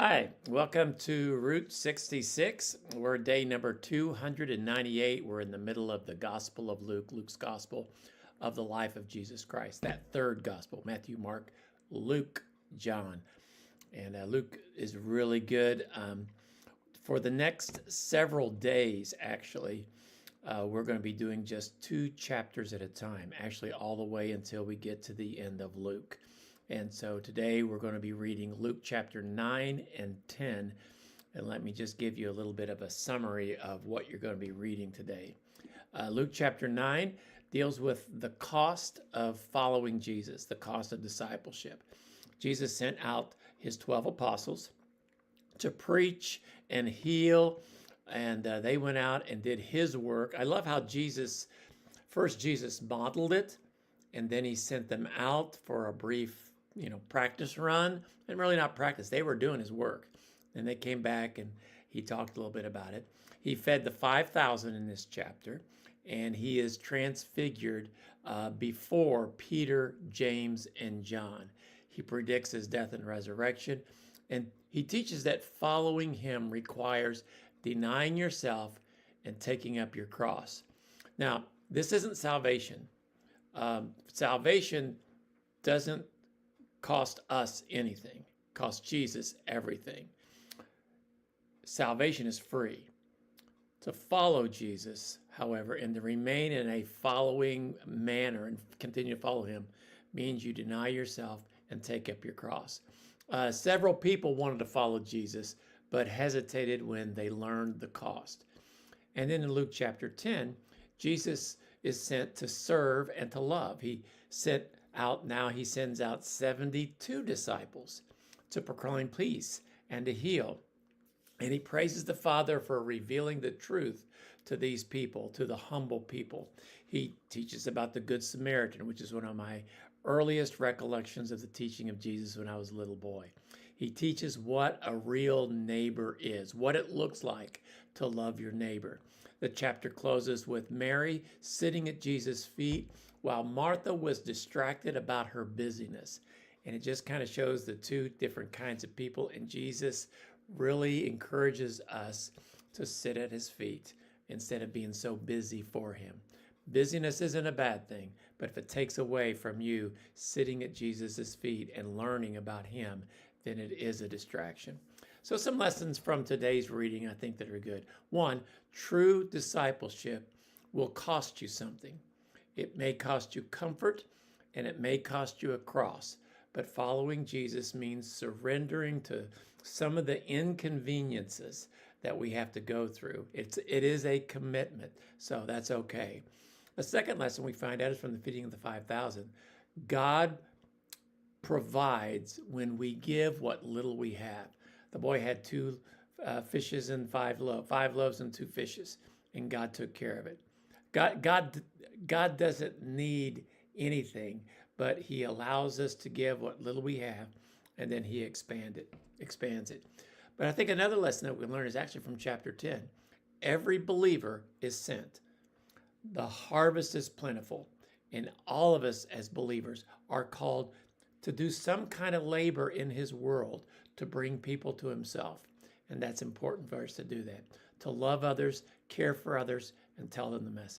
Hi, welcome to Route 66. We're day number 298. We're in the middle of the Gospel of Luke, Luke's Gospel of the life of Jesus Christ, that third Gospel, Matthew, Mark, Luke, John. And Luke is really good. For the next several days, actually, we're going to be doing just 2 chapters at a time, actually all the way until we get to the end of Luke. And so today we're going to be reading Luke chapter 9 and 10. And let me just give you a little bit of a summary of what you're going to be reading today. Luke chapter 9 deals with the cost of following Jesus, the cost of discipleship. Jesus sent out his 12 apostles to preach and heal, and they went out and did his work. I love how Jesus modeled it, and then he sent them out for a brief practice run, and really not practice. They were doing his work. And they came back and he talked a little bit about it. He fed the 5,000 in this chapter, and he is transfigured before Peter, James, and John. He predicts his death and resurrection, and he teaches that following him requires denying yourself and taking up your cross. Now, this isn't salvation. Salvation doesn't cost us anything, cost Jesus everything. Salvation is free. To follow Jesus, however, and to remain in a following manner and continue to follow him means you deny yourself and take up your cross. Several people wanted to follow Jesus, but hesitated when they learned the cost. And then in Luke chapter 10, Jesus is sent to serve and to love. He sends out 72 disciples to proclaim peace and to heal. And he praises the Father for revealing the truth to these people, to the humble people. He teaches about the Good Samaritan, which is one of my earliest recollections of the teaching of Jesus when I was a little boy. He teaches what a real neighbor is, what it looks like to love your neighbor. The chapter closes with Mary sitting at Jesus' feet while Martha was distracted about her busyness. And it just kind of shows the two different kinds of people. And Jesus really encourages us to sit at his feet instead of being so busy for him. Busyness isn't a bad thing, but if it takes away from you sitting at Jesus' feet and learning about him, then it is a distraction. So some lessons from today's reading I think that are good. 1, true discipleship will cost you something. It may cost you comfort, and it may cost you a cross. But following Jesus means surrendering to some of the inconveniences that we have to go through. It is a commitment, so that's okay. The second lesson we find out is from the feeding of the 5,000. God provides when we give what little we have. The boy had 2 fishes and 5 loaves and 2 fishes, and God took care of it. God doesn't need anything, but he allows us to give what little we have, and then he expands it. But I think another lesson that we learn is actually from chapter 10. Every believer is sent. The harvest is plentiful, and all of us as believers are called to do some kind of labor in his world to bring people to himself. And that's important for us to do that, to love others, care for others, and tell them the message.